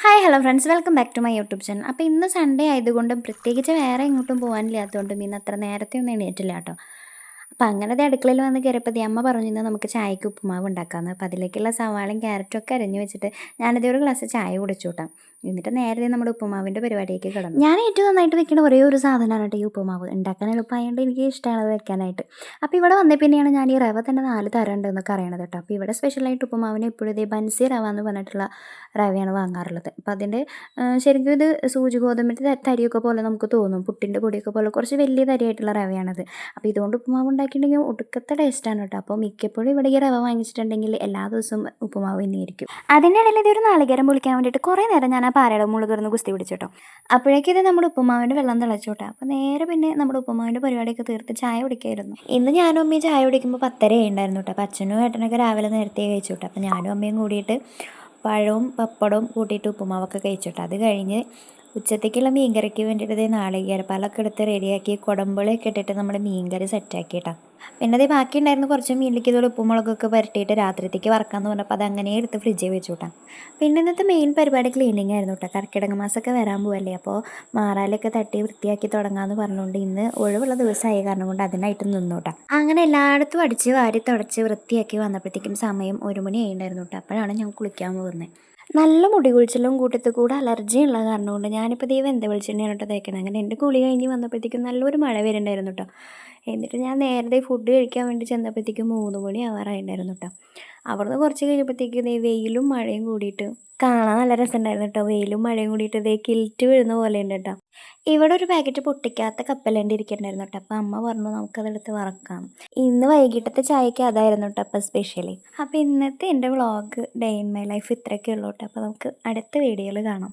Hi hello friends, welcome back to my YouTube channel. അപ്പോൾ ഇന്ന് Sunday ആയതുകൊണ്ടും പ്രത്യേകിച്ച് വേറെ എങ്ങോട്ടും പോകാനില്ലാത്തതുകൊണ്ടും ഇന്ന് അത്ര നേരത്തെ ഒന്നും എണീറ്റില്ല കേട്ടോ. അപ്പോൾ അങ്ങനെ അടുക്കളയിൽ വന്ന് കയറിയപ്പോൾ അമ്മ പറഞ്ഞു ഇന്ന് നമുക്ക് ചായക്ക് ഉപ്പുമാവ് ഉണ്ടാക്കാമെന്ന്. അപ്പോൾ അതിലേക്കുള്ള സവാളയും ക്യാരറ്റും ഒക്കെ അരിഞ്ഞ് വെച്ചിട്ട് ഞാനതേ ഒരു ഗ്ലാസ് ചായ കുടിച്ചു കൂട്ടാം. എന്നിട്ട് നേരത്തെ നമ്മുടെ ഉപ്പുമാവിൻ്റെ പരിപാടിയൊക്കെ കിടന്നു. ഞാൻ ഏറ്റവും നന്നായിട്ട് വെക്കുന്ന ഒരേ ഒരു സാധനമാണ് കേട്ടോ ഈ ഉപ്പുമാവ്. ഉണ്ടാക്കാൻ എളുപ്പമായതുകൊണ്ട് എനിക്ക് ഇഷ്ടമാണ് അത് വെക്കാനായിട്ട്. അപ്പോൾ ഇവിടെ വന്നേ പിന്നെയാണ് ഞാൻ ഈ റവ തന്നെ 4 തരം ഉണ്ടെന്നൊക്കെ അറിയണത് കേട്ടോ. അപ്പോൾ ഇവിടെ സ്പെഷ്യലായിട്ട് ഉപ്പുമാവിന് എപ്പോഴും ഇതേ ബൻസി റവ എന്ന് പറഞ്ഞിട്ടുള്ള റവയാണ് വാങ്ങാറുള്ളത്. അപ്പോൾ അതിൻ്റെ ശരിക്കും ഇത് സൂചി ഗോതമ്പിൻ്റെ തരിയൊക്കെ പോലെ നമുക്ക് തോന്നും. പുട്ടിൻ്റെ പൊടിയൊക്കെ പോലെ കുറച്ച് വലിയ തരിയായിട്ടുള്ള റവയാണത്. അപ്പോൾ ഇതുകൊണ്ട് ഉപ്പുമാവ് ഉണ്ടാക്കിയിട്ടുണ്ടെങ്കിൽ ഒടുക്കത്തെ ടേസ്റ്റാണ് കേട്ടോ. അപ്പോൾ മിക്കപ്പോഴും ഇവിടെ ഈ റവ വാങ്ങിച്ചിട്ടുണ്ടെങ്കിൽ എല്ലാ ദിവസവും ഉപ്പുമാവ് തന്നെയായിരിക്കും. അതിൻ്റെ ഇടയിൽ ഇതൊരു നാളികേരം പൊളിക്കാൻ വേണ്ടിയിട്ട് കുറേ നേരം ഞാൻ ആ പാരയുടെ മുകളിൽ കിടന്ന് കുസ്തി പിടിച്ചു കേട്ടോ. അപ്പോഴേക്കും ഇത് നമ്മുടെ ഉപ്പുമാവിൻ്റെ വെള്ളം തിളച്ചു കേട്ടോ. അപ്പോൾ നേരെ പിന്നെ നമ്മുടെ ഉപ്പുമാവിൻ്റെ പരിപാടിയൊക്കെ തീർത്ത് ചായ കുടിക്കായിരുന്നു. ഇന്ന് ഞാനും അമ്മയും ചായ കുടിക്കുമ്പോൾ 10:30 ഉണ്ടായിരുന്നു കേട്ടോ. അപ്പോൾ അച്ഛനും ഏട്ടനൊക്കെ രാവിലെ നേരത്തെ കഴിച്ചു കേട്ടോ. അപ്പോൾ ഞാനും അമ്മയും കൂടിയിട്ട് പഴവും പപ്പടവും കൂട്ടിയിട്ട് ഉപ്പുമാവൊക്കെ കഴിച്ചിട്ട് അത് കഴിഞ്ഞ് ഉച്ചത്തേക്കുള്ള മീൻകറിക്ക് വേണ്ടിയിട്ട് ഇതേ നാളികേരപ്പാലൊക്കെ എടുത്ത് റെഡിയാക്കി കുടമ്പുളിയൊക്കെ ഇട്ടിട്ട് നമ്മൾ മീൻകറി സെറ്റാക്കി കേട്ടോ. പിന്നെ അതേ ബാക്കി ഉണ്ടായിരുന്ന കുറച്ച് മീനിലേക്ക് ഇതുപോലെ ഉപ്പുമുളകൊക്കെ പുരട്ടിയിട്ട് രാത്രിത്തേക്ക് വറക്കാമെന്ന് പറഞ്ഞപ്പോൾ അത് അങ്ങനെ എടുത്ത് ഫ്രിഡ്ജിൽ വെച്ചു കൂട്ടാം. പിന്നെ ഇന്നത്തെ മെയിൻ പരിപാടി ക്ലീനിങ് ആയിരുന്നു കേട്ടോ. കർക്കിടക മാസമൊക്കെ വരാൻ പോവല്ലേ, അപ്പോൾ മാറാലൊക്കെ തട്ടി വൃത്തിയാക്കി തുടങ്ങാമെന്ന് പറഞ്ഞുകൊണ്ട് ഇന്ന് ഒഴിവുള്ള ദിവസമായ കാരണം കൊണ്ട് അതിനായിട്ട് നിന്നു കേട്ടോ. അങ്ങനെ എല്ലായിടത്തും അടിച്ച് വാരി തുടച്ച് വൃത്തിയാക്കി വന്നപ്പോഴത്തേക്കും സമയം 1 മണി ആയിട്ടുണ്ടായിരുന്നു കേട്ടോ. അപ്പോഴാണ് ഞാൻ കുളിക്കാൻ പോകുന്നത്. നല്ല മുടി കൊഴിച്ചിലും കൂട്ടത്തിൽ കൂടെ അലർജി ഉള്ള കാരണം കൊണ്ട് ഞാനിപ്പോൾ വെന്ത വെളിച്ചെണ്ണയാണ് കേട്ടോ തേക്കണം. അങ്ങനെ എൻ്റെ കുളി കഴിഞ്ഞ് വന്നപ്പോഴത്തേക്കും നല്ലൊരു മഴ വരുന്നുണ്ടായിരുന്നു കേട്ടോ. എന്നിട്ട് ഞാൻ നേരത്തെ ഫുഡ് കഴിക്കാൻ വേണ്ടി ചെന്നപ്പോഴത്തേക്കും 3 മണി ആവാറായിട്ടുണ്ടായിരുന്നു കേട്ടോ. അവിടുന്ന് കുറച്ച് കഴിഞ്ഞപ്പോഴത്തേക്കും വെയിലും മഴയും കൂടിയിട്ട് കാണാൻ നല്ല രസമുണ്ടായിരുന്നു കേട്ടോ. വെയിലും മഴയും കൂടിയിട്ട് കിൽറ്റ് വീഴുന്ന പോലെ ഉണ്ട് കേട്ടോ. ഇവിടെ ഒരു പാക്കറ്റ് പൊട്ടിക്കാത്ത കപ്പലണ്ടി ഇരിക്കുന്നുണ്ടായിരുന്നു കേട്ടോ. അപ്പോൾ അമ്മ പറഞ്ഞു നമുക്കതെടുത്ത് വറക്കാം. ഇന്ന് വൈകിട്ടത്തെ ചായക്ക് അതായിരുന്നു കേട്ടോ അപ്പോൾ സ്പെഷ്യലി. അപ്പോൾ ഇന്നത്തെ എൻ്റെ vlog day in my life ഇത്രയൊക്കെ ഉള്ളൂ കേട്ടോ. അപ്പോൾ നമുക്ക് അടുത്ത വീഡിയോയിൽ കാണാം.